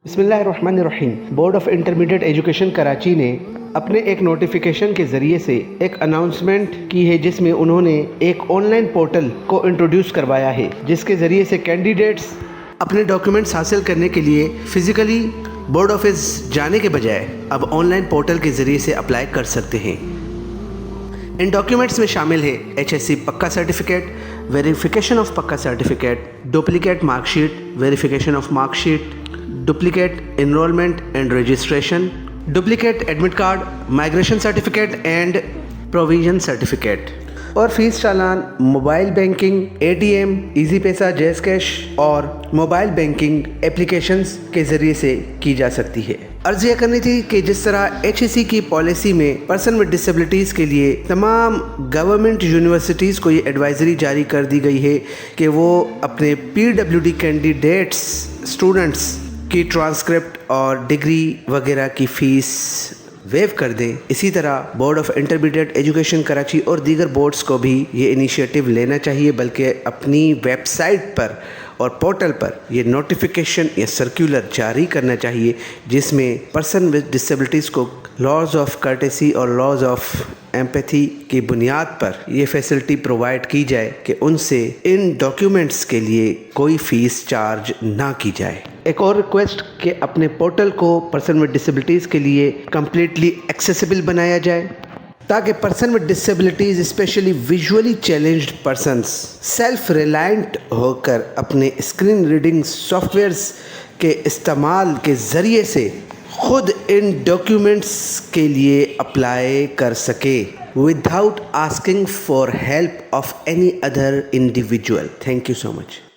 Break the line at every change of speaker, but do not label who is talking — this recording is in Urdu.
بسم اللہ الرحمن الرحیم۔ Board of intermediate education Karachi نے اپنے ایک نوٹیفیکیشن کے ذریعے سے ایک اناؤنسمنٹ کی ہے، جس میں انہوں نے ایک آن لائن پورٹل کو انٹروڈیوس کروایا ہے، جس کے ذریعے سے کینڈیڈیٹس اپنے ڈاکیومنٹس حاصل کرنے کے لیے فزیکلی بورڈ آفس جانے کے بجائے اب آن لائن پورٹل کے ذریعے سے اپلائی کر سکتے ہیں۔ ان ڈاکیومنٹس میں شامل ہے HSC پکا سرٹیفکیٹ، ویریفیکیشن آف پکا certificate, duplicate mark sheet, verification of mark sheet, duplicate enrolment and registration, duplicate admit card, migration certificate and provision certificate, اور فیس چالان موبائل بینکنگ، ATM، ایزی پیسہ، جیز کیش اور موبائل بینکنگ اپلیکیشنز کے ذریعے سے کی جا سکتی ہے۔ عرض یہ کرنی تھی کہ جس طرح HSC کی پالیسی میں پرسن ود ڈسیبلٹیز کے لیے تمام گورنمنٹ یونیورسٹیز کو یہ ایڈوائزری جاری کر دی گئی ہے کہ وہ اپنے PWD کینڈیڈیٹس اسٹوڈنٹس کی ٹرانسکرپٹ اور ڈگری وغیرہ کی فیس ویو کر دیں۔ اسی طرح board of intermediate education Karachi اور دیگر بورڈز کو بھی یہ انیشیٹو لینا چاہیے، بلکہ اپنی ویب سائٹ پر اور پورٹل پر یہ نوٹیفیکیشن یا سرکولر جاری کرنا چاہیے، جس میں پرسن ود ڈسیبلٹیز کو لاز آف کرٹیسی اور لاز آف ایمپیتھی کی بنیاد پر یہ فیسلٹی پرووائڈ کی جائے کہ ان سے ان ڈاکیومنٹس کے لیے کوئی فیس چارج نہ کی جائے۔ ایک اور ریکویسٹ کہ اپنے پورٹل کو پرسن ود ڈسیبلٹیز کے لیے کمپلیٹلی ایکسیسیبل بنایا جائے، تاکہ person with disabilities specially visually challenged persons self reliant ہو کر اپنے اسکرین ریڈنگ سافٹ ویئرز کے استعمال کے ذریعے سے خود ان ڈاکیومنٹس کے لیے اپلائی کر سکے without asking for help of any other individual. Thank you so much.